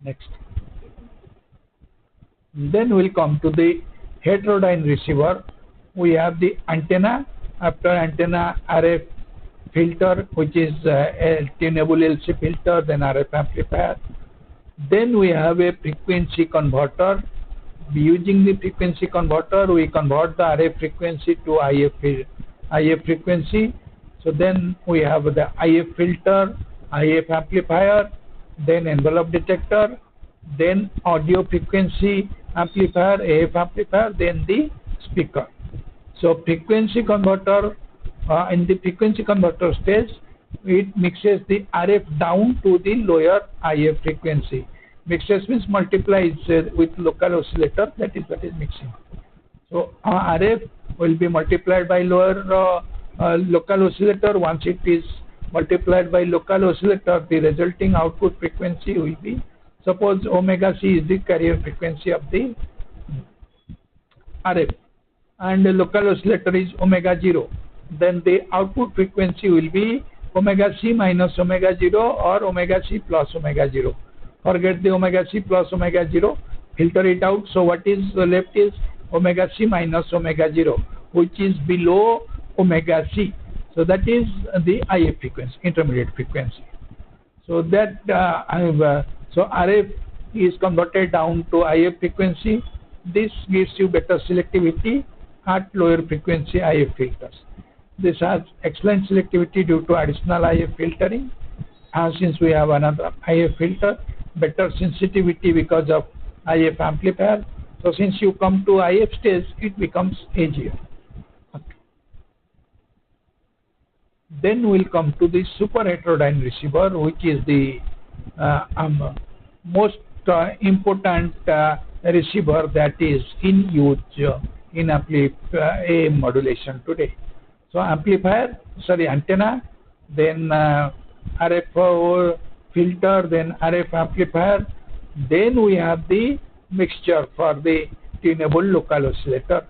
Next. Then we'll come to the heterodyne receiver. We have the antenna. After antenna, RF filter, which is a tunable LC filter, then RF amplifier. Then we have a frequency converter. Using the frequency converter, we convert the RF frequency to IF frequency. So then we have the IF filter, IF amplifier, then envelope detector, then audio frequency amplifier, AF amplifier, then the speaker. So frequency converter, in the frequency converter stage, it mixes the RF down to the lower IF frequency. Mixes means multiplies with local oscillator, that is what is mixing. So RF will be multiplied by lower local oscillator. Once it is multiplied by local oscillator, the resulting output frequency will be, suppose omega c is the carrier frequency of the RF and the local oscillator is omega 0, then the output frequency will be omega c minus omega 0 or omega c plus omega 0. Forget the omega c plus omega 0, filter it out. So what is left is omega c minus omega 0, which is below omega c. So that is the IF frequency, intermediate frequency. So that so RF is converted down to IF frequency. This gives you better selectivity at lower frequency IF filters. This has excellent selectivity due to additional IF filtering. Since we have another IF filter, better sensitivity because of IF amplifier. So since you come to IF stage, it becomes easier. Okay. Then we'll come to the super heterodyne receiver, which is the most important receiver that is in use in AM modulation today. So antenna, then RF filter, then RF amplifier, then we have the mixture for the tunable local oscillator.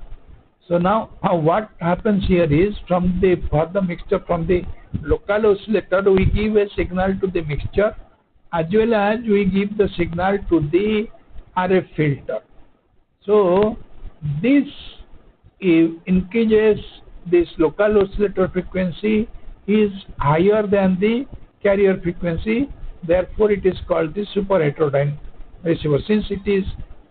So now what happens here is for the mixture from the local oscillator, we give a signal to the mixture as well as we give the signal to the RF filter. So this increases this local oscillator frequency is higher than the carrier frequency, therefore it is called the super heterodyne receiver. Since it is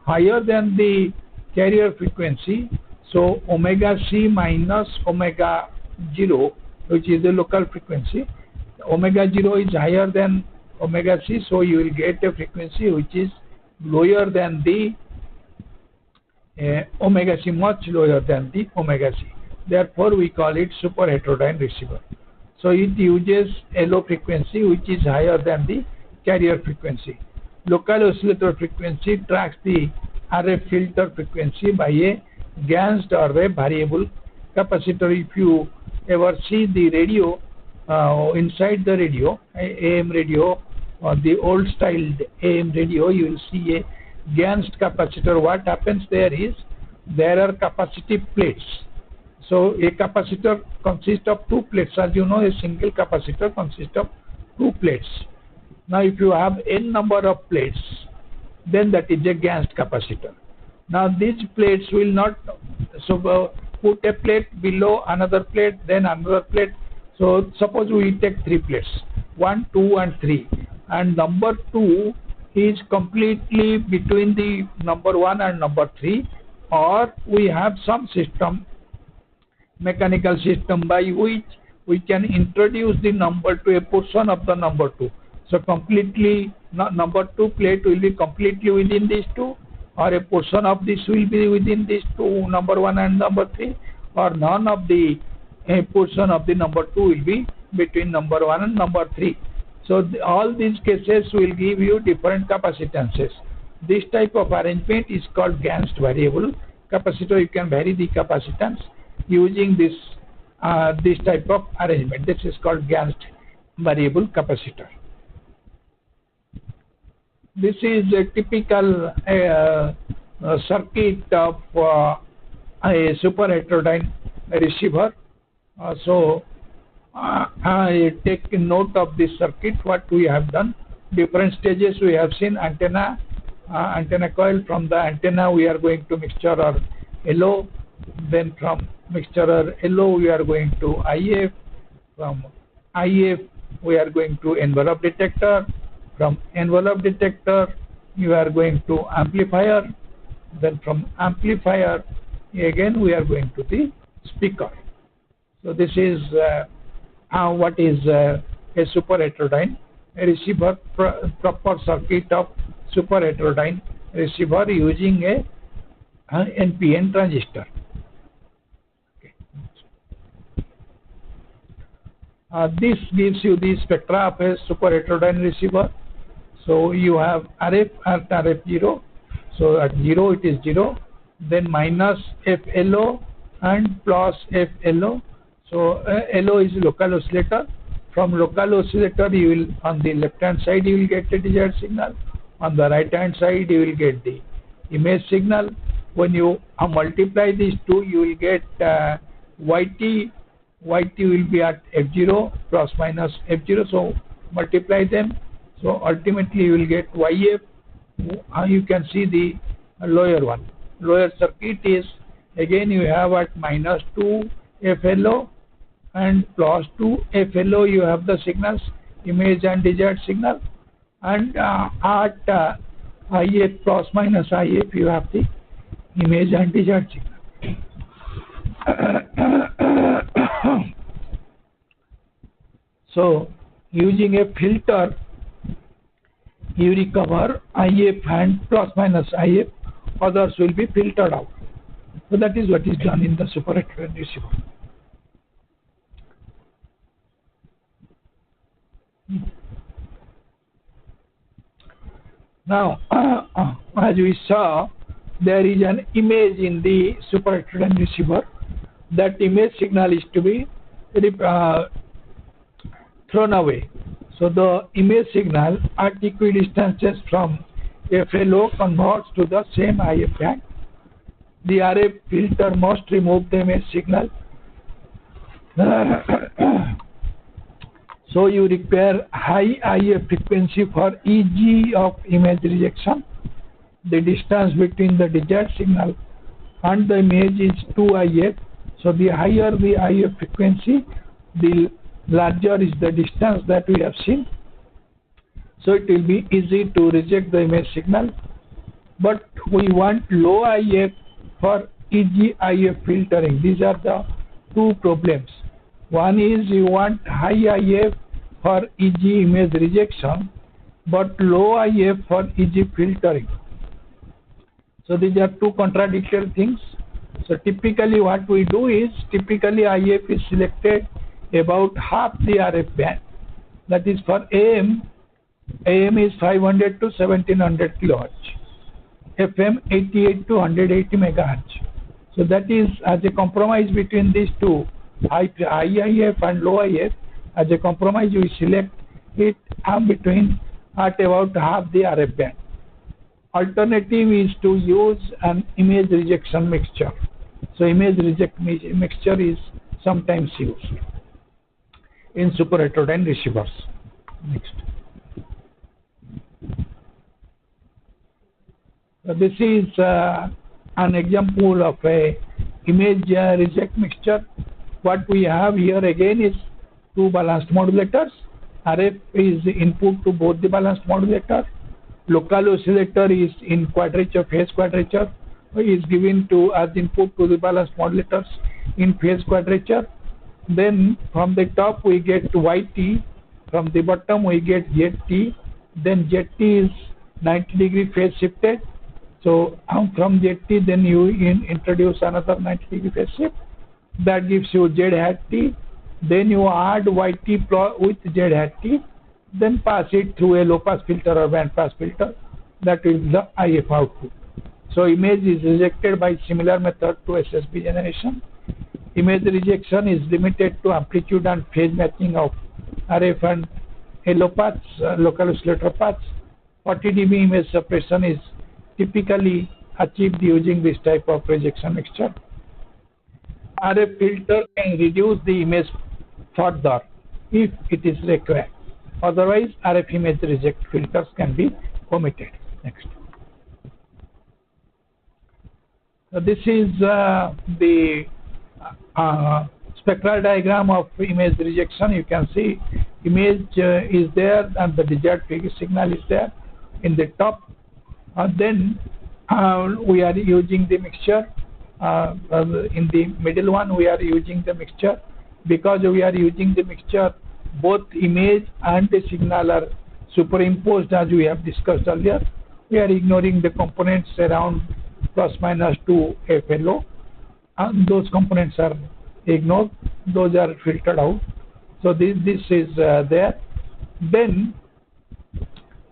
higher than the carrier frequency, so omega c minus omega 0, which is the local frequency, omega 0 is higher than omega c, so you will get a frequency which is lower than the omega c, much lower than the omega c. Therefore we call it super heterodyne receiver. So it uses a low frequency which is higher than the carrier frequency. Local oscillator frequency tracks the RF filter frequency by a ganced or a variable capacitor. If you ever see the radio, inside the radio, AM radio or the old style AM radio, you will see a ganced capacitor. What happens there is there are capacitive plates. So a capacitor consists of two plates. As you know, a single capacitor consists of two plates. Now if you have n number of plates, then that is a ganced capacitor. Now these plates will not, put a plate below another plate, then another plate. So suppose we take three plates, 1, 2 and 3, and number 2 is completely between the number 1 and number 3, or we have some system, mechanical system by which we can introduce the number to a portion of the number 2. So completely number 2 plate will be completely within these two, or a portion of this will be within these two, number 1 and number 3, or none of the portion of the number 2 will be between number 1 and number 3. So all these cases will give you different capacitances. This type of arrangement is called ganced variable capacitor. You can vary the capacitance using this type of arrangement. This is called ganced variable capacitor. This is a typical circuit of a super heterodyne receiver. So I take note of this circuit, what we have done. Different stages we have seen: antenna, antenna coil. From the antenna we are going to mixture or LO. Then from mixture or LO we are going to IF. From IF we are going to envelope detector. From envelope detector you are going to amplifier. Then from amplifier again we are going to the speaker. So this is what is a super heterodyne receiver, proper circuit of super heterodyne receiver using a NPN transistor. This gives you the spectra of a super heterodyne receiver. So you have RF at RF0. So at 0 it is 0, then minus FLO and plus FLO. So LO is local oscillator. From local oscillator you will, on the left hand side you will get the desired signal. On the right hand side you will get the image signal. When you multiply these two, you will get YT. YT will be at F0 plus minus F0. So multiply them. So ultimately you will get YF. You can see the lower one. Lower circuit is again you have at minus 2 FLO and plus 2 FLO you have the signals, image and desired signal, and at IF plus minus IF you have the image and desired signal. So using a filter you recover IF and plus minus IF, others will be filtered out. So that is what is done in the super heterodyne receiver. Now, as we saw, there is an image in the super heterodyne receiver. That image signal is to be thrown away. So the image signal at equidistances from FLO converts to the same IF band. The RF filter must remove the image signal. So you require high IF frequency for EG of image rejection. The distance between the desired signal and the image is 2IF. So the higher the IF frequency, the larger is the distance that we have seen. So it will be easy to reject the image signal. But we want low IF for EG IF filtering. These are the two problems. One is you want high IF for EG image rejection, but low IF for EG filtering. So these are two contradictory things. So typically what we do is, typically IF is selected about half the RF band. That is for AM. AM is 500 to 1700 kilohertz. FM 88 to 180 megahertz. So that is as a compromise between these two, high IF and low IF. As a compromise, we select it between at about half the RF band. Alternative is to use an image rejection mixture. So image mixture is sometimes used in super heterodyne receivers. Next. So this is an example of a image reject mixture. What we have here again is two balanced modulators. RF is input to both the balanced modulator. Local oscillator is in quadrature, phase quadrature, is given to as input to the balanced modulators in phase quadrature. Then from the top we get YT, from the bottom we get ZT. Then ZT is 90-degree phase shifted. So from ZT then you introduce another 90-degree phase shift. That gives you Z hat T. Then you add YT with Z hat T. Then pass it through a low pass filter or band pass filter. That is the IF output. So image is rejected by similar method to SSB generation. Image rejection is limited to amplitude and phase matching of RF and LO paths, local oscillator paths. 40 dB image suppression is typically achieved using this type of rejection mixture. RF filter can reduce the image further if it is required. Otherwise, RF image reject filters can be omitted. Next. So this is the spectral diagram of image rejection. You can see image is there and the desired phase signal is there in the top. Then we are using the mixture. In the middle one we are using the mixture. Because we are using the mixture, both image and the signal are superimposed as we have discussed earlier. we are ignoring the components around plus minus 2 FLO, and those components are ignored, those are filtered out. So this is there. Then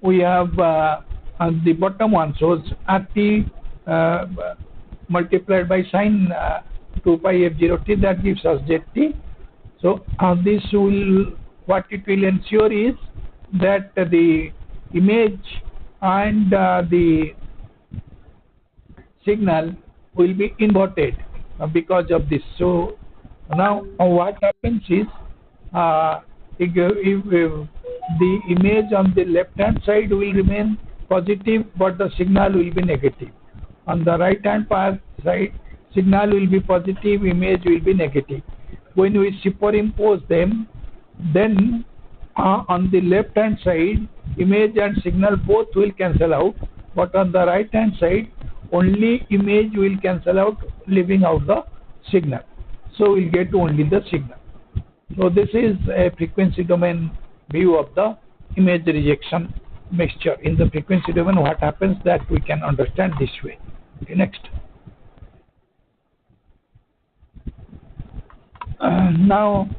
we have on the bottom one shows RT multiplied by sine 2 pi f0t, that gives us ZT. So this will, what it will ensure is that the image and the signal will be inverted because of this. So now what happens is if the image on the left hand side will remain positive but the signal will be negative. On the right hand side, signal will be positive, image will be negative. When we superimpose them, then on the left hand side, image and signal both will cancel out, but on the right hand side, only image will cancel out, leaving out the signal. So we'll get only the signal. So this is a frequency domain view of the image rejection mixture. In the frequency domain, what happens, that we can understand this way. Okay, next. Now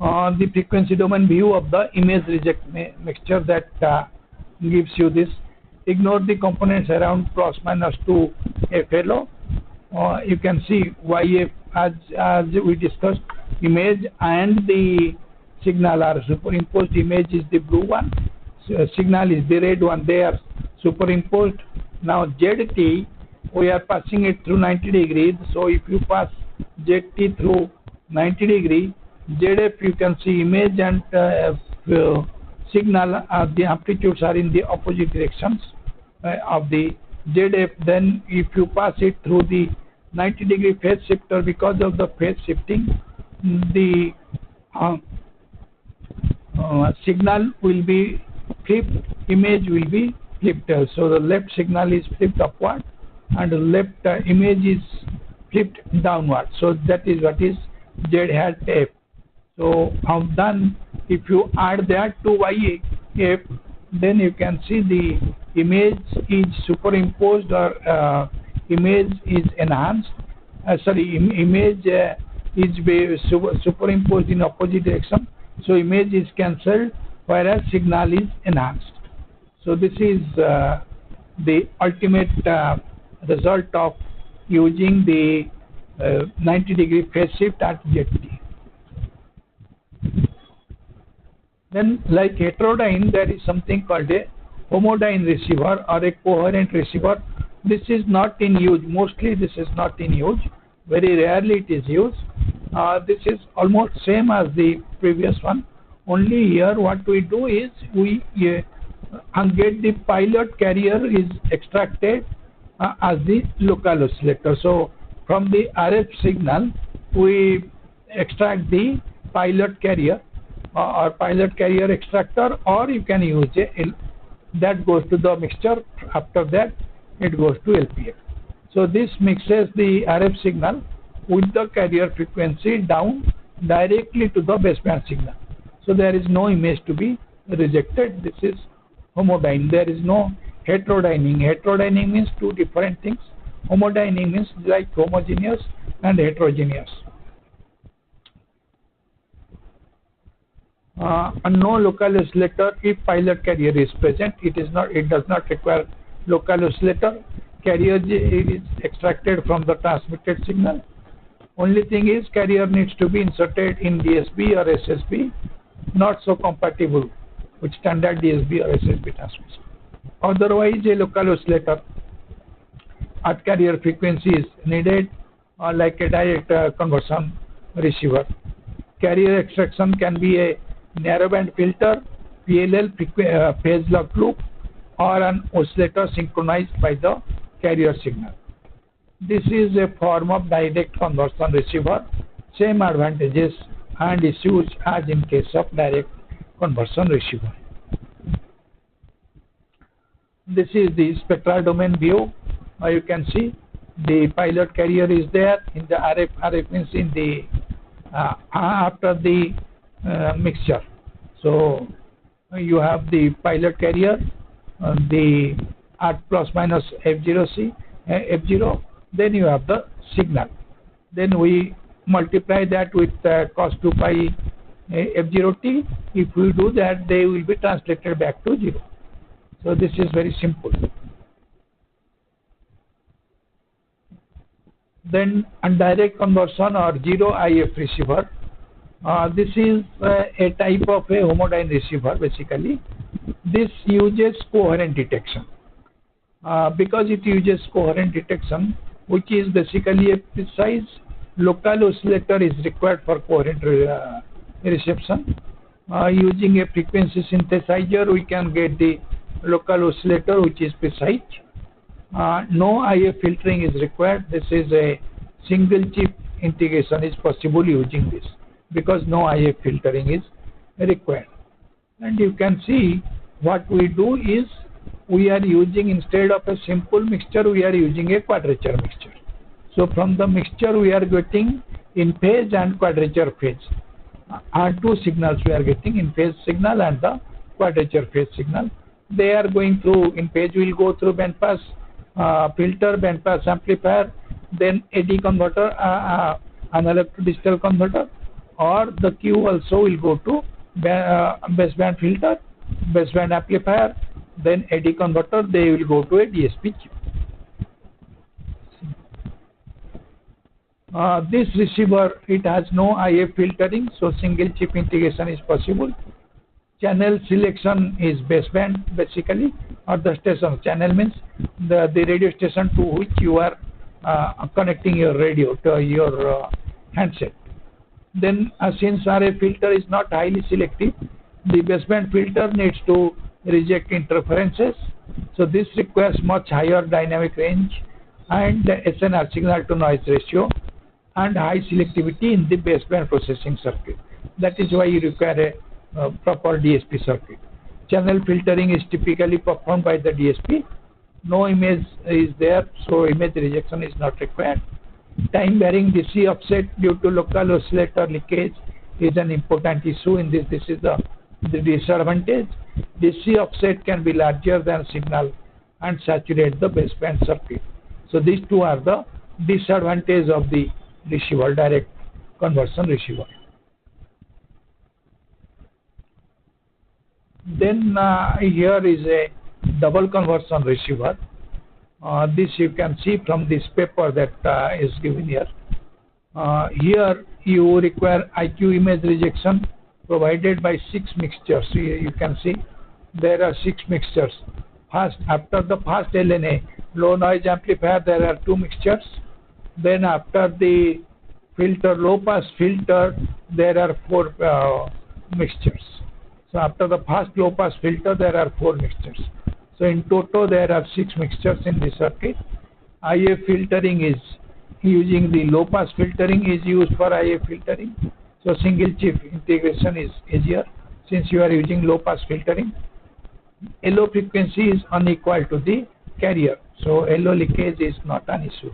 the frequency domain view of the image reject mixture, that gives you this. Ignore the components around plus minus 2 FLO. You can see YF, as we discussed, image and the signal are superimposed. Image is the blue one, signal is the red one, they are superimposed. Now ZT, we are passing it through 90 degrees. So if you pass ZT through 90 degree, ZF, you can see image and signal, the amplitudes are in the opposite directions of the ZF. Then if you pass it through the 90 degree phase shifter, because of the phase shifting, the signal will be flipped, image will be flipped. So the left signal is flipped upward and the left image is flipped downward. So that is what is Z hat F. So then if you add that to YF, then you can see the image is superimposed, or image is enhanced. Image is superimposed in opposite direction. So image is cancelled, whereas signal is enhanced. So this is the ultimate result of using the 90 degree phase shift at ZT. Then, like heterodyne, there is something called a homodyne receiver or a coherent receiver. This is not in use. Mostly this is not in use. Very rarely it is used. This is almost same as the previous one. Only here what we do is we get the pilot carrier is extracted as the local oscillator. So from the RF signal, we extract the pilot carrier or pilot carrier extractor, or you can use that goes to the mixture. After that, it goes to LPF. So this mixes the RF signal with the carrier frequency down directly to the baseband signal. So there is no image to be rejected. This is homodyne. There is no heterodyning. Heterodyning means two different things. Homodyning means like homogeneous and heterogeneous. And no local oscillator if pilot carrier is present. It does not require local oscillator. Carrier is extracted from the transmitted signal. Only thing is, carrier needs to be inserted in DSB or SSB, not so compatible with standard DSB or SSB transmission. Otherwise, a local oscillator at carrier frequency is needed, like a direct conversion receiver. Carrier extraction can be a narrowband filter, PLL phase lock loop, or an oscillator synchronized by the carrier signal. This is a form of direct conversion receiver. Same advantages and issues as in case of direct conversion receiver. This is the spectral domain view. You can see the pilot carrier is there in the RF means in the after the mixture. So you have the pilot carrier, the at plus minus F0, then you have the signal. Then we multiply that with cos 2 pi F0t. If we do that, they will be translated back to 0. So this is very simple. Then indirect conversion or zero IF receiver. This is a type of a homodyne receiver basically. This uses coherent detection. Because it uses coherent detection, which is basically a precise local oscillator is required for coherent reception. Using a frequency synthesizer, we can get the local oscillator which is precise. No IF filtering is required. This is a single chip integration is possible using this because no IF filtering is required. And you can see what we do is we are using, instead of a simple mixture, we are using a quadrature mixture. So from the mixture we are getting in phase and quadrature phase. Two signals we are getting, in phase signal and the quadrature phase signal. They are going through, in phase we will go through bandpass filter, bandpass amplifier, then AD converter, analog to digital converter, or the Q also will go to baseband filter, baseband amplifier, then AD converter, they will go to a DSP chip. This receiver, it has no IF filtering, so single chip integration is possible. Channel selection is baseband basically, or the station. Channel means the radio station to which you are connecting your radio to your handset. Then since RF filter is not highly selective, the baseband filter needs to reject interferences. So this requires much higher dynamic range and SNR, signal to noise ratio, and high selectivity in the baseband processing circuit. That is why you require a proper DSP circuit. Channel filtering is typically performed by the DSP. No image is there, so image rejection is not required. Time varying DC offset due to local oscillator leakage is an important issue in this. This is the disadvantage. DC offset can be larger than signal and saturate the baseband circuit. So these two are the disadvantages of the receiver, direct conversion receiver. Then here is a double conversion receiver. This you can see from this paper that is given here. Here you require IQ image rejection provided by 6 mixtures. You can see there are 6 mixtures. After the first LNA, low noise amplifier, there are 2 mixtures. Then after the filter, low pass filter, there are 4 mixtures. So after the first low pass filter, there are 4 mixtures. So in total, there are 6 mixtures in the circuit. IF filtering is using the low pass filtering is used for IF filtering. So single chip integration is easier since you are using low pass filtering. LO frequency is unequal to the carrier. So LO leakage is not an issue.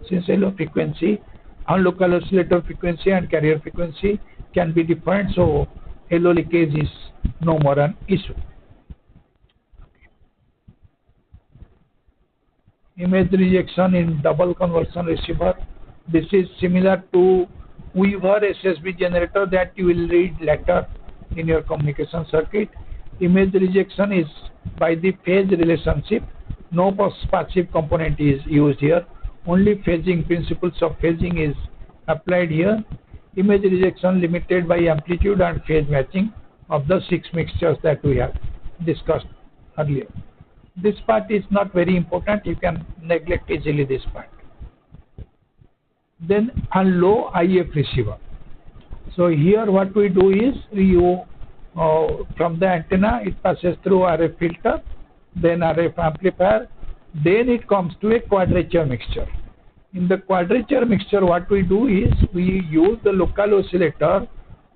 Since LO frequency, local oscillator frequency and carrier frequency can be different, so LO leakage is no more an issue. Image rejection in double conversion receiver. This is similar to Weaver SSB generator that you will read later in your communication circuit. Image rejection is by the phase relationship. No passive component is used here. Only phasing, principles of phasing is applied here. Image rejection limited by amplitude and phase matching of the 6 mixtures that we have discussed earlier. This part is not very important. You can neglect easily this part. Then a low IF receiver. So here what we do is from the antenna it passes through RF filter, then RF amplifier, then it comes to a quadrature mixture. In the quadrature mixture, what we do is we use the local oscillator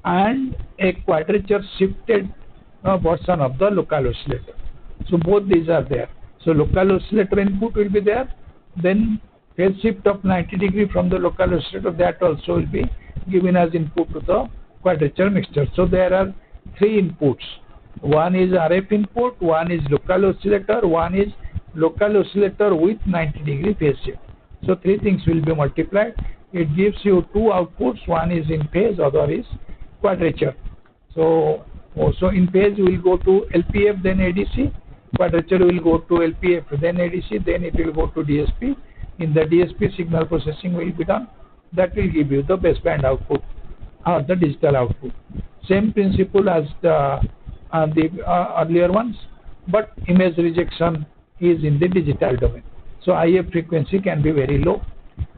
and a quadrature shifted version of the local oscillator. So both these are there. So local oscillator input will be there, then phase shift of 90 degree from the local oscillator, that also will be given as input to the quadrature mixture. So there are 3 inputs. One is RF input, one is local oscillator, one is local oscillator with 90-degree phase shift. So three things will be multiplied. It gives you two outputs. One is in phase, other is quadrature. So also in phase will go to LPF, then ADC. Quadrature will go to LPF, then ADC, then it will go to DSP. In the DSP, signal processing will be done. That will give you the baseband output or the digital output. Same principle as the earlier ones, but image rejection is in the digital domain. So IF frequency can be very low.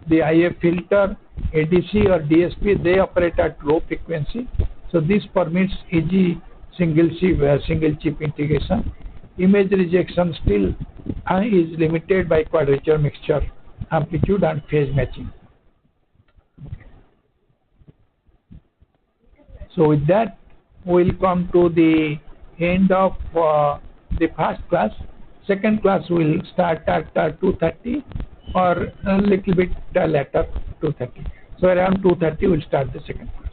The IF filter, ADC or DSP, they operate at low frequency. So this permits easy single chip integration. Image rejection still is limited by quadrature mixture, amplitude and phase matching. So with that, we will come to the end of the first class. Second class will start at 2:30 or a little bit later, 2:30. So around 2:30 we will start the second class.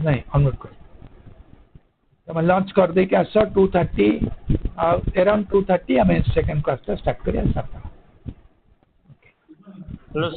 नहीं onward कर तो मैं launch कर दे क्या sir 2:30 around 2:30 हमें second class start करें sir. Hello sir.